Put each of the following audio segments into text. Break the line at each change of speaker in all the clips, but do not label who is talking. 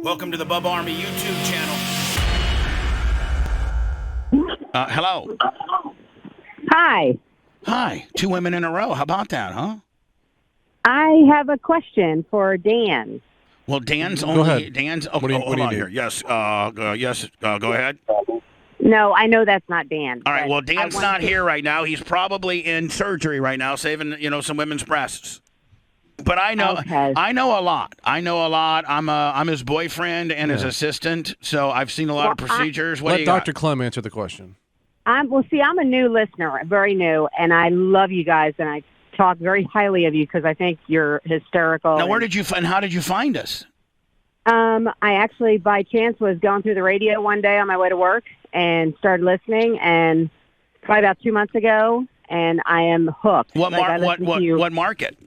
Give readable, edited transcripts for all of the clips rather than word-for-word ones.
Welcome to the Bubba Army YouTube channel. Hello.
Hi.
Hi. 2 women in a row. How about that, huh?
I have a question for Dan.
Well, Dan's
Go
only...
ahead.
Dan's...
What do you
hold on
need?
here. Yes. Yes. Go ahead.
No, I know that's not Dan.
All right.
but
Well, Dan's
I
not
want to-
here right now. He's probably in surgery right now, saving, some women's breasts. But I know,
Okay.
I know a lot. I'm his boyfriend and his assistant, so I've seen a lot of
Well,
procedures. What do
Let
you
Dr.
got?
Clem answer the question.
I'm a new listener, very new, and I love you guys, and I talk very highly of you because I think you're hysterical.
Now, where did you find? How did you find us?
I actually, by chance, was going through the radio one day on my way to work and started listening, and probably about 2 months ago, and I am hooked.
What
I listen to you.
what market?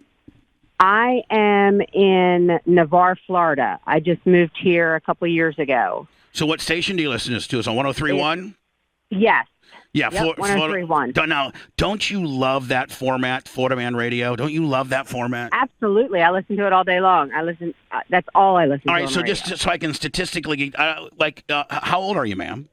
I am in Navarre, Florida. I just moved here a couple of years ago.
So, what station do you listen to? Is on 103.1?
Yes.
Yeah,
Yep, 103.1.
Now, don't you love that format, Florida Man Radio? Don't you love that format?
Absolutely. I listen to it all day long. That's all I listen to.
All right,
on
so
radio.
just so I can statistically, how old are you, ma'am?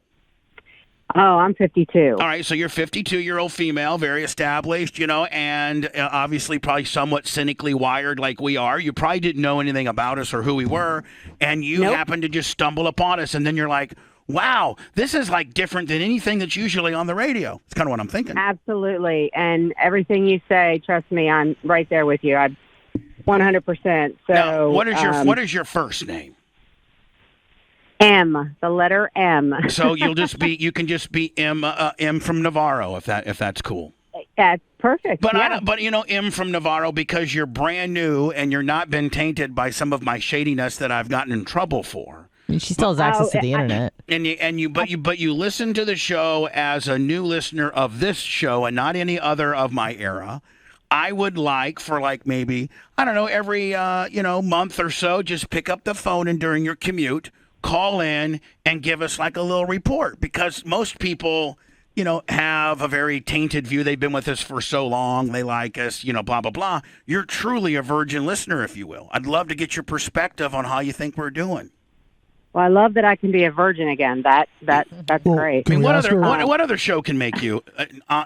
Oh, I'm 52.
All right, so you're 52-year-old female, very established, and obviously probably somewhat cynically wired like we are. You probably didn't know anything about us or who we were, and you
Nope.
happened to just stumble upon us, and then you're like, wow, this is like different than anything that's usually on the radio. It's kind of what I'm thinking.
Absolutely. And everything you say, trust me, I'm right there with you. I'm 100%. So,
Now, what is your first name?
M, the letter M.
So you can just be M from Navarro if that's cool.
That's perfect.
But
yeah.
M from Navarro, because you're brand new and you're not been tainted by some of my shadiness that I've gotten in trouble for.
And she still has access to the internet.
But you listen to the show as a new listener of this show and not any other of my era. I would like for maybe, I don't know, every month or so, just pick up the phone and during your commute, call in and give us like a little report, because most people, have a very tainted view. They've been with us for so long. They like us, blah, blah, blah. You're truly a virgin listener, if you will. I'd love to get your perspective on how you think we're doing.
Well, I love that I can be a virgin again. That's great.
I mean, what other show can make you?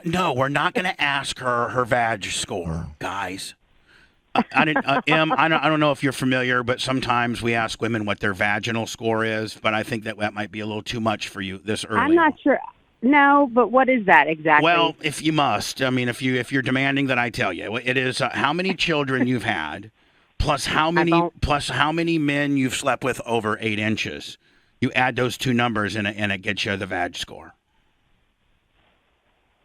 No, we're not going to ask her vag score, guys. I don't know if you're familiar, but sometimes we ask women what their vaginal score is, but I think that might be a little too much for you this early.
I'm not sure. No, but what is that exactly?
Well, if you must, I mean, if you're demanding that I tell you, it is how many children you've had, plus how many men you've slept with over 8 inches. You add those two numbers and it gets you the vag score.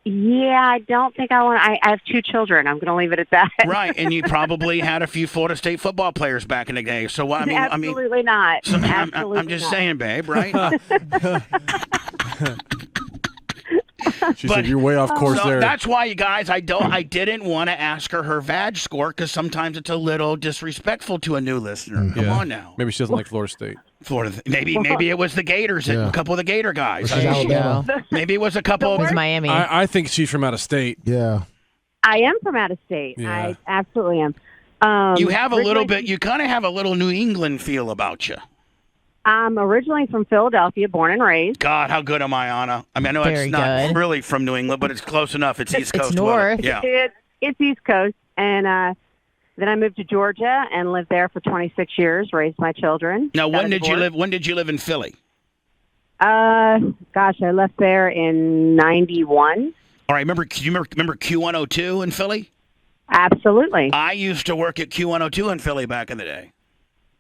Yeah, I don't think I want. I have 2 children. I'm going to leave it at that.
Right, and you probably had a few Florida State football players back in the day. So
Absolutely not.
So
Absolutely
I'm just
not.
saying, babe, right?
She said you're way off course
So
there.
that's why, you guys, I didn't want to ask her vag score, because sometimes it's a little disrespectful to a new listener. Come on now.
Maybe she doesn't like Florida State.
Florida. Maybe it was the Gators, a couple of the Gator guys.
There you go.
Maybe it was a couple
It was
of
Miami.
I think she's from out of state.
Yeah.
I am from out of state.
Yeah.
I absolutely am.
You have a little
originally-
bit, you kind of have a little New England feel about you.
I'm originally from Philadelphia, born and raised.
God, how good am I, Anna? I mean, I know
Very
it's not
good.
really from New England, but it's close enough. It's East Coast.
north.
Yeah.
It's East Coast, and then I moved to Georgia and lived there for 26 years. Raised my children.
Now,
Got
when
a
did you
divorce.
live? When did you live in Philly?
Gosh, I left there in '91.
All right, remember Q102 in Philly?
Absolutely.
I used to work at Q102 in Philly back in the day.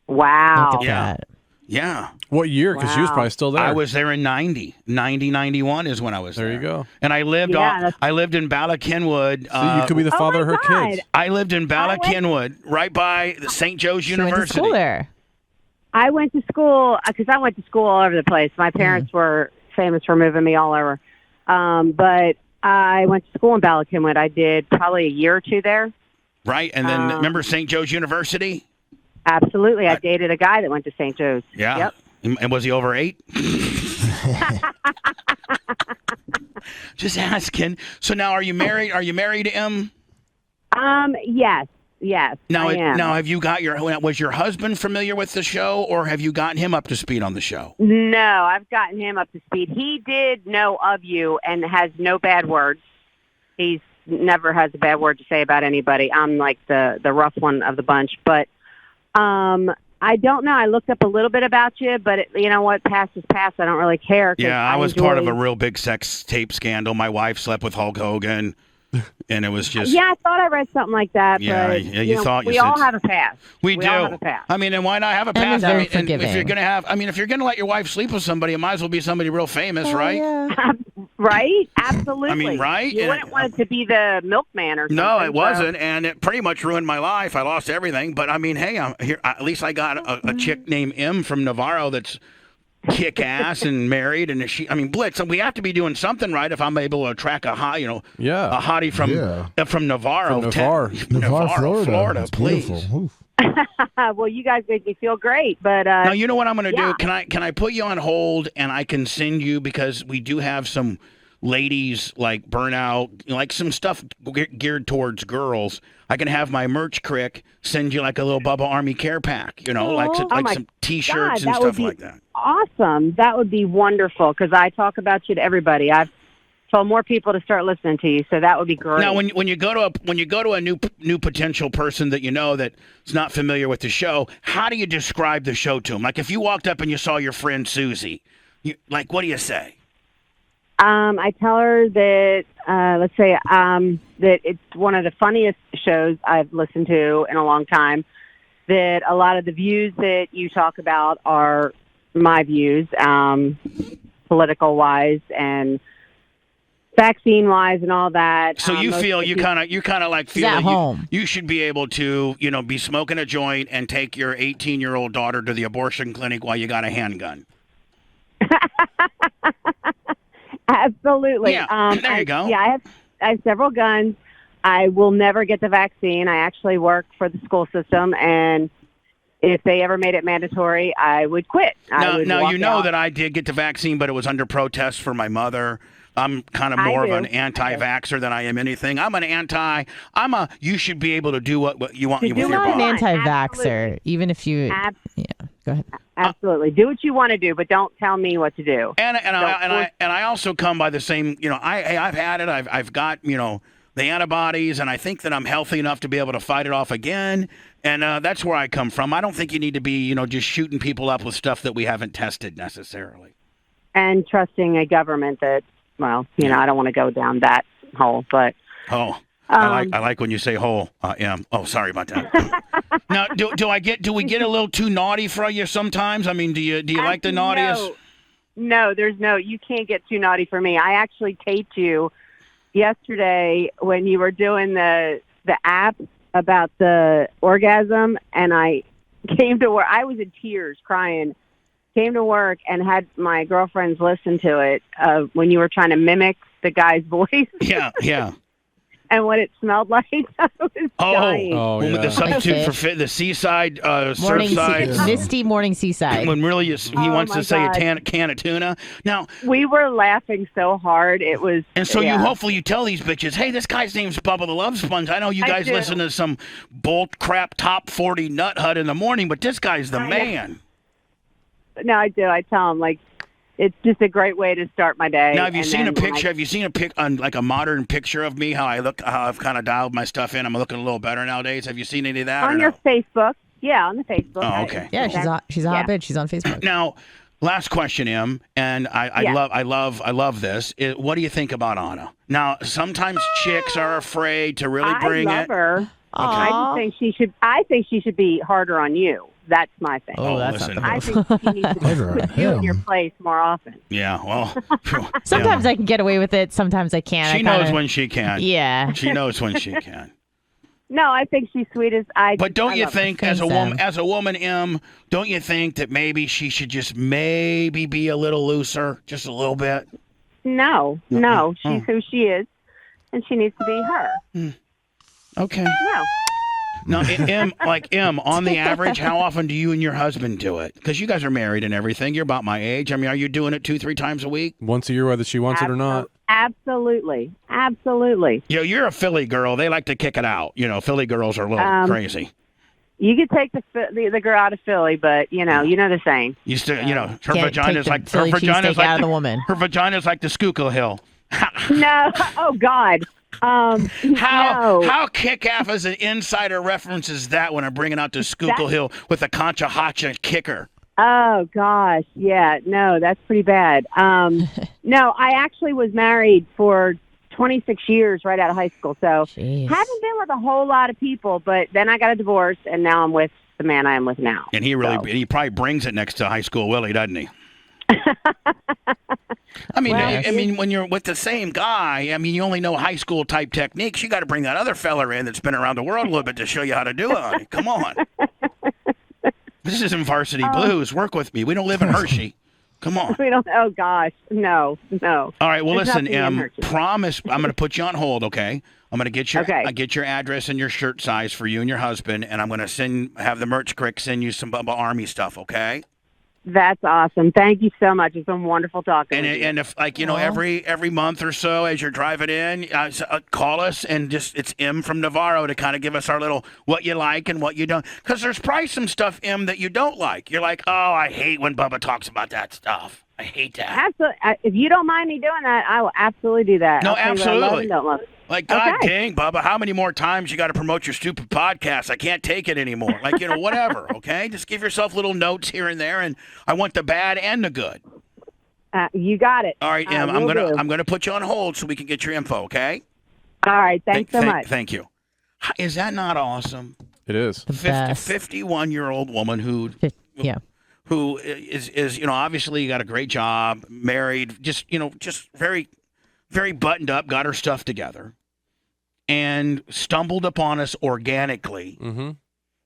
Wow.
Look at
Yeah.
that.
Yeah.
What year? Because she was
Wow.
probably still there.
I was there in 91 is when I was there.
There you go.
And I lived
Yeah,
I lived in Bala Kenwood.
See, you could be the father of her
God.
kids.
I lived in Bala
I went-
Kenwood, right by the St. Joe's
She went to
University.
school there.
I went to school because I went to school all over the place. My parents were famous for moving me all over. But I went to school in Bala Cynwyd. I did probably a year or 2 there.
Right, and then remember St. Joe's University?
Absolutely. I dated a guy that went to St. Joe's.
Yeah.
Yep.
And was he over 8? Just asking. So now, are you married? Are you married to him?
Yes. Yes,
Now,
I am.
now, have you got was your husband familiar with the show, or have you gotten him up to speed on the show?
No, I've gotten him up to speed. He did know of you and has no bad words. He's never has a bad word to say about anybody. I'm like the rough one of the bunch. But I don't know. I looked up a little bit about you, but you know what? Past is past. I don't really care.
Yeah, I was part of a real big sex tape scandal. My wife slept with Hulk Hogan. And it was just...
Yeah, I thought I read something like that.
Yeah,
but,
you thought
we all have a past.
We do.
all have a past.
I mean, and why not have a past?
And
I mean, and
forgiving.
if you're gonna have, I mean, if you're gonna let your wife sleep with somebody, it might as well be somebody real famous, right?
Yeah.
Right? Absolutely.
I mean, right?
You wouldn't want it to be the milkman or something.
No, it wasn't, and it pretty much ruined my life. I lost everything. But I mean, hey, I'm here. At least I got a chick named M from Navarro that's kick ass and married, and Blitz. We have to be doing something right if I'm able to attract a hottie from Navarro,
Navarro,
Florida,
That's
please.
beautiful. Oof.
Well, you guys make me feel great, but
Now you know what I'm going to
yeah.
do. Can I put you on hold and I can send you, because we do have some ladies like burnout, like some stuff geared towards girls. I can have my merch crick send you like a little Bubba Army care pack, like some T-shirts and stuff like that.
Awesome. That would be wonderful because I talk about you to everybody. I've told more people to start listening to you, so that would be great.
Now, when you go to a new potential person that you know that is not familiar with the show, how do you describe the show to them? Like if you walked up and you saw your friend Susie, what do you say?
I tell her that let's say that it's one of the funniest shows I've listened to in a long time. That a lot of the views that you talk about are my views, political wise and vaccine wise and all that.
So you feel you kind of like feel
at
that
home.
you should be able to be smoking a joint and take your 18-year-old daughter to the abortion clinic while you got a handgun.
Absolutely.
Yeah, there you go.
Yeah, I have several guns. I will never get the vaccine. I actually work for the school system, and if they ever made it mandatory, I would quit.
Now you know
out.
that I did get the vaccine, but it was under protest for my mother. I'm kind of more of an anti-vaxxer than I am anything. You should be able to do what you want with your
You're not an
body.
anti-vaxxer,
Absolutely.
even if you... Yeah, go ahead.
Absolutely. Do what you want to do, but don't tell me what to do.
And I also come by the same, I've had it. I've got, the antibodies, and I think that I'm healthy enough to be able to fight it off again. And that's where I come from. I don't think you need to be, just shooting people up with stuff that we haven't tested necessarily.
And trusting a government that, I don't want to go down that hole, but...
Oh, I like when you say hole. Oh, sorry about that. Now, do we get a little too naughty for you sometimes? I mean, do you like the naughtiest?
No, you can't get too naughty for me. I actually taped you yesterday when you were doing the app about the orgasm, and I came to work. I was in tears, crying. Came to work and had my girlfriends listen to it when you were trying to mimic the guy's voice.
Yeah.
And what it smelled like. I was dying.
Yeah.
The substitute for the seaside, surfside.
Misty morning seaside.
When really he wants to say a can of tuna. Now,
we were laughing so hard. It was.
And so you tell these bitches, hey, this guy's name's Bubba the Love Sponge. I know you guys listen to some bull crap top 40 nut hut in the morning, but this guy's the man.
No, I do. I tell them, it's just a great way to start my day.
Now, have you seen a picture? Have you seen a modern picture of me? How I look? How I've kind of dialed my stuff in. I'm looking a little better nowadays. Have you seen any of that?
On your Facebook? Yeah, on the Facebook.
Oh, okay.
Yeah, she's a hot bitch. She's on Facebook.
Now, last question, Em, and I love this. What do you think about Anna? Now, sometimes chicks are afraid to really bring it.
I love her.
Aww.
I just think she should. I think she should be harder on you. That's my thing.
Oh, that's
listen.
not
I think she needs to put you in your place more often.
Yeah, well.
Sometimes I can get away with it. Sometimes I can't.
She knows when she can.
Yeah.
She knows when she can.
No, I think she's sweet as I.
But don't you think, as a
Thanks,
woman, Em, don't you think that maybe she should just maybe be a little looser, just a little bit?
No. She's who she is, and she needs to be her.
Okay.
No.
Now, Em, on the average, how often do you and your husband do it? Because you guys are married and everything. You're about my age. I mean, are you doing it 2-3 times a week?
Once a year, whether she wants it or not.
Absolutely. Absolutely.
You're a Philly girl. They like to kick it out. Philly girls are a little crazy.
You could take the girl out of Philly, but you know the saying.
You still, her
Can't
vagina's
take
like
the Philly cheesesteak out of the woman.
Her vagina's like the Schuylkill Hill.
No. Oh God.
How kick-ass as an insider references that when I'm bringing out the Schuylkill Hill with a Concha Hacha kicker?
Oh gosh, yeah, no, that's pretty bad. No, I actually was married for 26 years right out of high school, so
Jeez.
haven't been with a whole lot of people. But then I got a divorce, and now I'm with the man I am with now.
And he probably brings it next to high school Willie, doesn't he? I mean, when you're with the same guy, you only know high school type techniques. You got to bring that other fella in that's been around the world a little bit to show you how to do it. Honey. Come on. This isn't Varsity Blues. Work with me. We don't live in Hershey. Come on.
We don't. Oh gosh, no.
All right. Well,
There's
listen,
nothing in Hershey.
promise. I'm going to put you on hold. Okay. I'm going to get your
Okay.
get your address and your shirt size for you and your husband, and I'm going to have the merch crick send you some Bubba Army stuff. Okay.
That's awesome. Thank you so much. It's been wonderful talking with you.
And if every month or so as you're driving in, call us and it's M from Navarro to kind of give us our little what you like and what you don't. Because there's probably some stuff, M, that you don't like. You're like, oh, I hate when Bubba talks about that stuff. I hate that.
Absolutely. If you don't mind me doing that, I will absolutely do that.
No,
I'll tell you what I love
absolutely.
and don't love.
Like, God
Okay.
dang, Bubba, how many more times you got to promote your stupid podcast? I can't take it anymore. Like, whatever, okay? Just give yourself little notes here and there, and I want the bad and the good.
You got it.
All right, Em,
will do.
I'm gonna put you on hold so we can get your info, okay?
All right. Thanks so much.
Thank you. Is that not awesome?
It is.
The best.
51-year-old woman who is obviously got a great job, married, just very, very buttoned up, got her stuff together, and stumbled upon us organically.
Mm-hmm.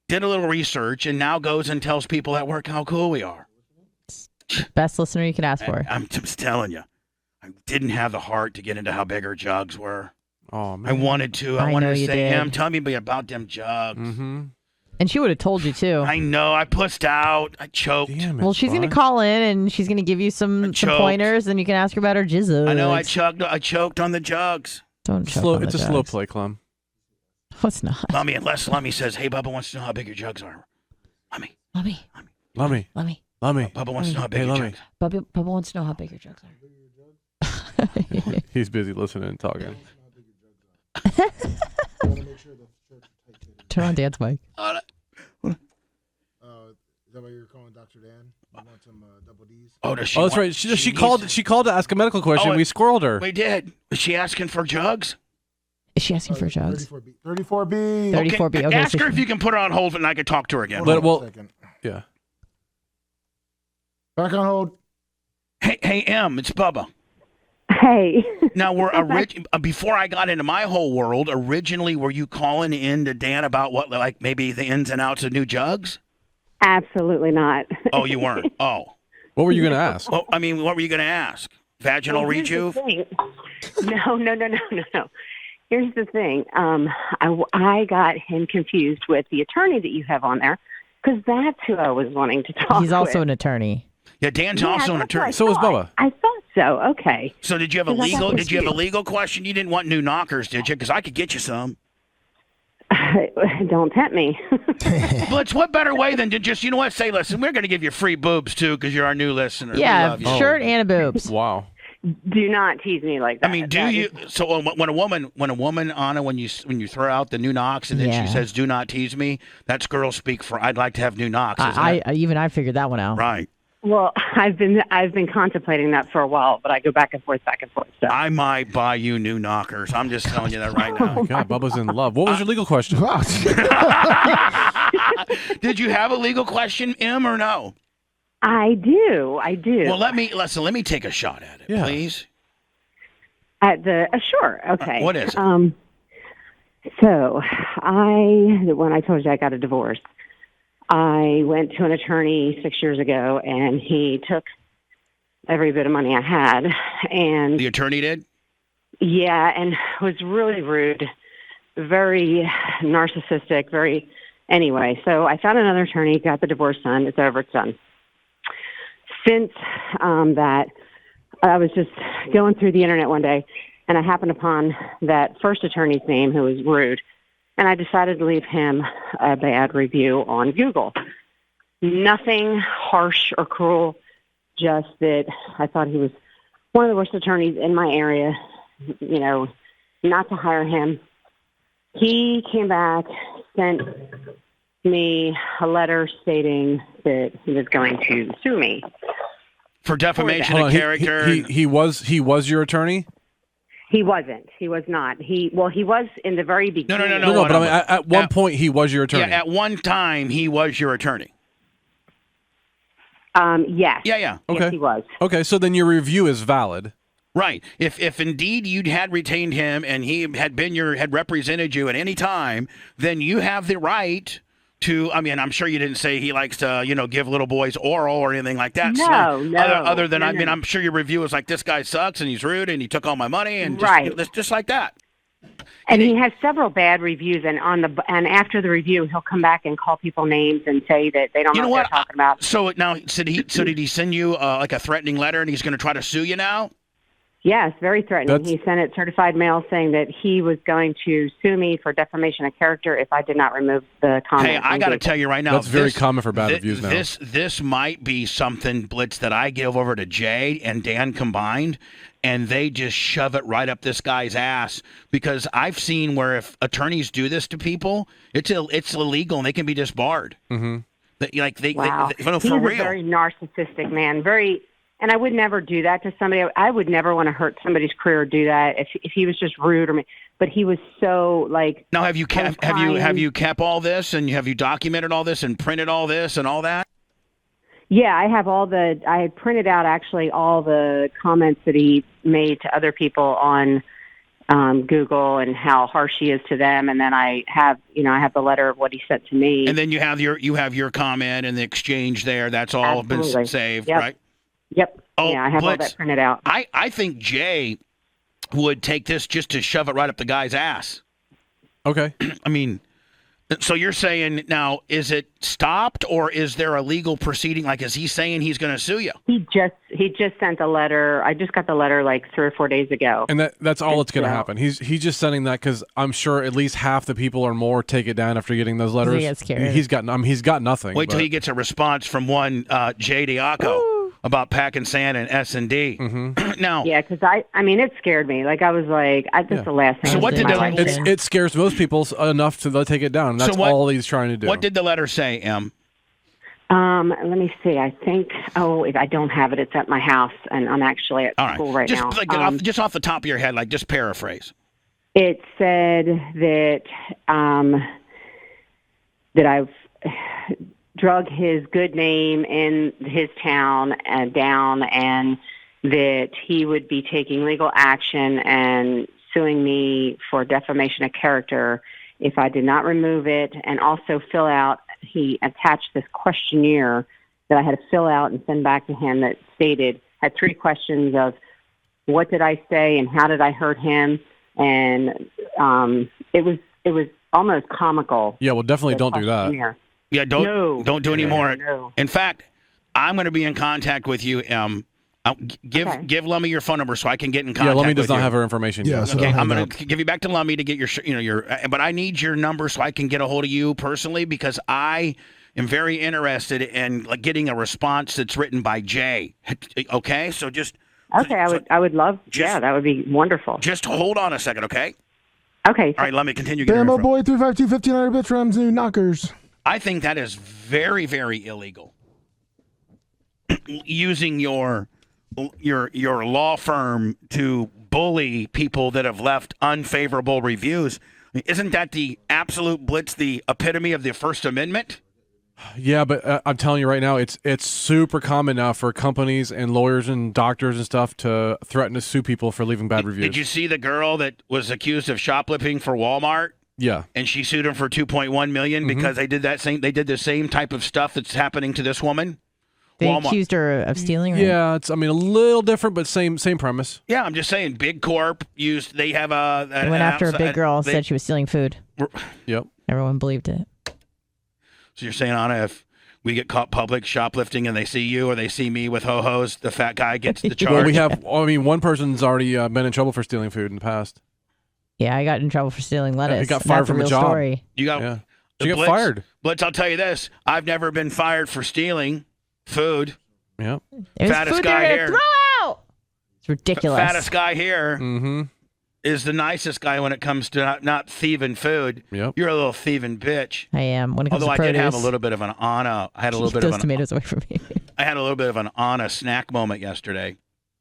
Did a little research, and now goes and tells people at work how cool we are.
Best listener you could ask for.
I'm just telling you, I didn't have the heart to get into how big her jugs were.
Oh, man.
I wanted to. I
I
wanted
know
to
you
say,
did.
Em, tell me about them jugs.
Mm-hmm.
And she would have told you too.
I know. I pussed out. I choked.
Damn it,
Well, she's going to call in and she's going to give you some
choked.
pointers, and you can ask her about her jizzles.
I know. I choked on the jugs.
Don't choke on
It's
the
a slow
jugs.
play, Clem.
No, it's not.
Unless Lummy says, hey, Bubba wants to know how big your jugs are. Lummy.
Lummy.
Lummy.
Lummy.
Lummy.
Bubba wants to know how big
Hey,
your
Lummy.
jugs are.
Bubba wants to know how big your jugs are.
He's busy listening and talking.
Turn on Dan's mic.
Is that why you're calling Dr. Dan? You want some double D's?
Oh, does she
Oh, that's
want-
right. She
needs-
called. She called to ask a medical question.
Oh,
We squirreled her.
We did. Was she asking for jugs?
Is she asking for jugs?
34B. 34B.
34B. Okay,
Ask
so
her if you can put her on hold and I can talk to her again.
Hold on
Well-
a second.
Yeah.
Back on hold.
Hey, Em, it's Bubba.
Hey.
Now, before I got into my whole world, originally, were you calling in to Dan about what, like maybe the ins and outs of new jugs?
Absolutely not.
Oh, you weren't. Oh.
What were you going to ask?
Well, I mean, what were you going to ask? Vaginal
Well, here's the
rejuve?
thing. No. Here's the thing. I got him confused with the attorney that you have on there, because that's who I was wanting to talk
he's also
with.
an attorney.
Yeah, Dan's also an
that's what
attorney.
I
So is
thought.
Bubba.
I thought so. Okay.
So did you have a
Because I thought
legal?
it was
Did you have a
you.
legal question? You didn't want new knockers, did you? Because I could get you some.
Don't tempt me.
But what better way than to just, say, listen, we're going to give you free boobs too because you're our new listener. We
Yeah,
love you.
shirt and a boobs.
Wow.
Do not tease me like that.
I mean, do
That
you?
is-
So when a woman, Anna, when you throw out the new knocks and then
Yeah.
she says, "Do not tease me," that's girl speak for I'd like to have new knocks. Isn't
I
it?
even I figured that one out.
Right.
Well, I've been contemplating that for a while, but I go back and forth. So.
I might buy you new knockers. I'm just telling you that right
Oh,
now.
God, Bubba's in love. What was your legal question?
Did you have a legal question, Em, or no?
I do.
Well, let me take a shot at it,
Yeah.
please.
At the sure. Okay.
What is it?
So when I told you I got a divorce, I went to an attorney 6 years ago, and he took every bit of money I had, and
The attorney did.
yeah, and was really rude, very narcissistic, very. Anyway, so I found another attorney, got the divorce done. It's over. It's done. Since that, I was just going through the internet one day, and I happened upon that first attorney's name who was rude, and I decided to leave him a bad review on Google. Nothing harsh or cruel, just that I thought he was one of the worst attorneys in my area, you know, not to hire him. He came back, sent me a letter stating that he was going to sue me.
For defamation
Hold
of
on,
character.
He was your attorney?
He wasn't. He was not. He was in the very beginning.
No, but I mean, at one point he was your attorney.
Yeah, at one time he was your attorney.
Yes.
Yeah.
Okay.
Yes, he was.
Okay, so then your review is valid.
Right. If indeed you had retained him and he had represented you at any time, then you have the right to. I mean, I'm sure you didn't say he likes to, give little boys oral or anything like that.
No.
Other than,
No,
I mean,
no.
I'm sure your review was like, this guy sucks and he's rude and he took all my money and
Right.
just like that.
And he has several bad reviews, and after the review, he'll come back and call people names and say that they don't know what they're talking about.
So now, did he send you like a threatening letter and he's going to try to sue you now?
Yes, very threatening. He sent it certified mail saying that he was going to sue me for defamation of character if I did not remove the comment.
Hey, I got to tell you right now.
That's very common for bad reviews now.
This might be something, Blitz, that I give over to Jay and Dan combined, and they just shove it right up this guy's ass, because I've seen where if attorneys do this to people, it's illegal and they can be disbarred.
Mm-hmm.
Wow.
For
He's
real.
a very narcissistic man. And I would never do that to somebody. I would never want to hurt somebody's career or do that if he was just rude but he was so like.
Now, have you kept all this, and have you documented all this and printed all this and all that?
Yeah, I had printed out actually all the comments that he made to other people on Google and how harsh he is to them, and then I have the letter of what he said to me.
And then you have your comment and the exchange there. That's all
Absolutely.
been saved,
Yep.
right?
Yep.
Oh,
yeah, I have all that printed out.
I think Jay would take this just to shove it right up the guy's ass.
Okay.
I mean, so you're saying now, is it stopped or is there a legal proceeding? Like, is he saying he's going to sue you?
He just sent a letter. I just got the letter like 3 or 4 days ago.
And that's all that's going to happen. He's just sending that because I'm sure at least half the people or more take it down after getting those letters.
He gets scared.
He's got nothing.
Wait till he gets a response from one Jay Diaco about packing sand and S&D.
Mm-hmm.
Now,
yeah, because I mean, it scared me. Like I was like, that's the last thing.
So what did
it scares most people enough to take it down. That's all he's trying to do.
What did the letter say, Em?
Let me see. I think. Oh, if I don't have it, it's at my house, and I'm actually at school right now.
Just off the top of your head, like just paraphrase.
It said that that I've drug his good name in his town down, and that he would be taking legal action and suing me for defamation of character if I did not remove it, and also fill out. He attached this questionnaire that I had to fill out and send back to him that had 3 questions of what did I say and how did I hurt him, and it was almost comical.
Yeah, well, definitely don't do that.
Yeah, don't do any more.
No.
In fact, I'm going to be in contact with you. Give Lummy your phone number so I can get in contact.
Yeah, Lummy does
with
not
you.
have her information yet.
Yeah, so
Okay, I'm going to give you back to Lummy to get your. But I need your number so I can get a hold of you personally, because I am very interested in getting a response that's written by Jay. Okay, so just.
Okay, I would love. That would be wonderful.
Just hold on a second, okay?
Okay.
All right, let me continue.
Bambo Boy 352 1500 bits Rams new knockers.
I think that is very, very illegal. Using your law firm to bully people that have left unfavorable reviews. Isn't that the absolute Blitz, the epitome of the First Amendment?
Yeah, but I'm telling you right now, it's super common now for companies and lawyers and doctors and stuff to threaten to sue people for leaving bad reviews.
Did you see the girl that was accused of shoplifting for Walmart?
Yeah.
And she sued him for $2.1 million because they did the same type of stuff that's happening to this woman.
They
Walmart.
accused her of stealing, right?
Yeah, it's a little different, but same premise.
Yeah, I'm just saying, Big Corp they have
They went after a big girl, said she was stealing food.
Yep.
Everyone believed it.
So you're saying, Anna, if we get caught public shoplifting and they see you or they see me with ho-hos, the fat guy gets the charge.
Well, we have. I mean, one person's already been in trouble for stealing food in the past.
Yeah, I got in trouble for stealing lettuce.
he got fired
That's
from a
real
job.
Story.
You got
Yeah.
the
She got fired.
Blitz, I'll tell you this. I've never been fired for stealing food.
Yeah.
There's
Fattest
food
guy
they're
here.
gonna throw out. It's ridiculous.
Fattest guy here
Mm-hmm.
is the nicest guy when it comes to not thieving food.
Yep.
You're a little thieving bitch.
I am. When it comes
Although
to
I
produce,
did have a little bit of an Anna. I had a little
keep
bit of
those
an.
tomatoes away from me.
I had a little bit of an Anna snack moment yesterday.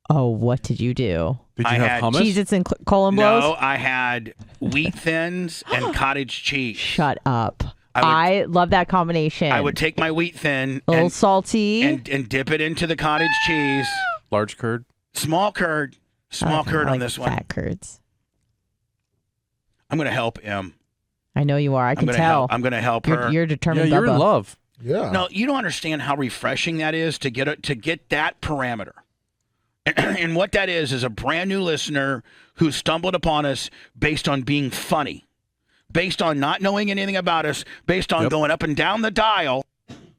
Oh, what did you do?
Did you
I
have
had
hummus?
Cheez-Its and colon blows?
No, I had wheat thins and cottage cheese.
Shut up.
I
I love that combination.
I would take my wheat thin
a little
and,
salty.
and dip it into the cottage cheese.
Large curd.
Small curd. Small
Okay,
curd
I
on
like
this one.
Fat curds.
I'm going to help him.
I know you are. I can tell.
I'm going to help her.
You're
Yeah,
determined,
you're
Bubba.
in love.
Yeah.
No, you don't understand how refreshing that is to get that parameter. And what that is a brand new listener who stumbled upon us based on being funny, based on not knowing anything about us, based on going up and down the dial,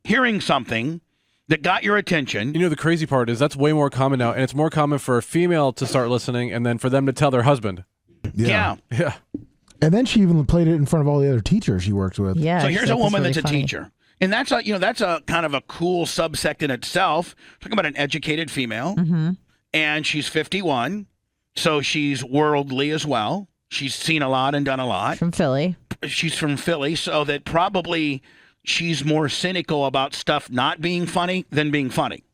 hearing something that got your attention.
You know, the crazy part is that's way more common now, and it's more common for a female to start listening and then for them to tell their husband.
Yeah.
Yeah.
And then she even played it in front of all the other teachers she worked with.
Yeah.
So
she's
here's
like,
a woman
"This is
that's a
really funny."
teacher. And that's a kind of a cool subsect in itself. Talking about an educated female.
Mm-hmm.
And she's 51, so she's worldly as well. She's seen a lot and done a lot.
From Philly.
She's from Philly, so that probably she's more cynical about stuff not being funny than being funny.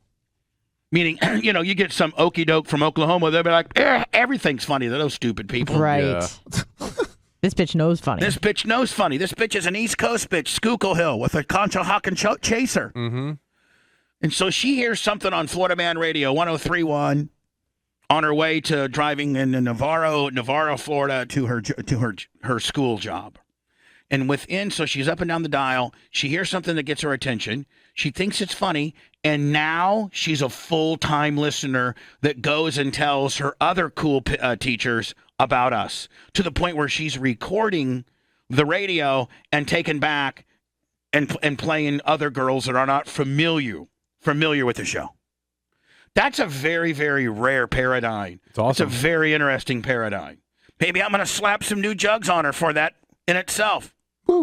Meaning, you get some okey doke from Oklahoma, they'll be like, everything's funny to those stupid people.
Right.
Yeah.
This bitch knows funny.
This bitch knows funny. This bitch is an East Coast bitch, Schuylkill Hill, with a Concho and chaser.
Mm-hmm.
And so she hears something on Florida Man Radio 103.1 on her way to driving in Navarro, Florida to her school job. And so she's up and down the dial. She hears something that gets her attention. She thinks it's funny. And now she's a full-time listener that goes and tells her other cool teachers about us, to the point where she's recording the radio and taking back and playing other girls that are not familiar with the show. That's a very, very rare paradigm.
It's awesome.
It's a very interesting paradigm. Maybe I'm going to slap some new jugs on her for that in itself.
Woo.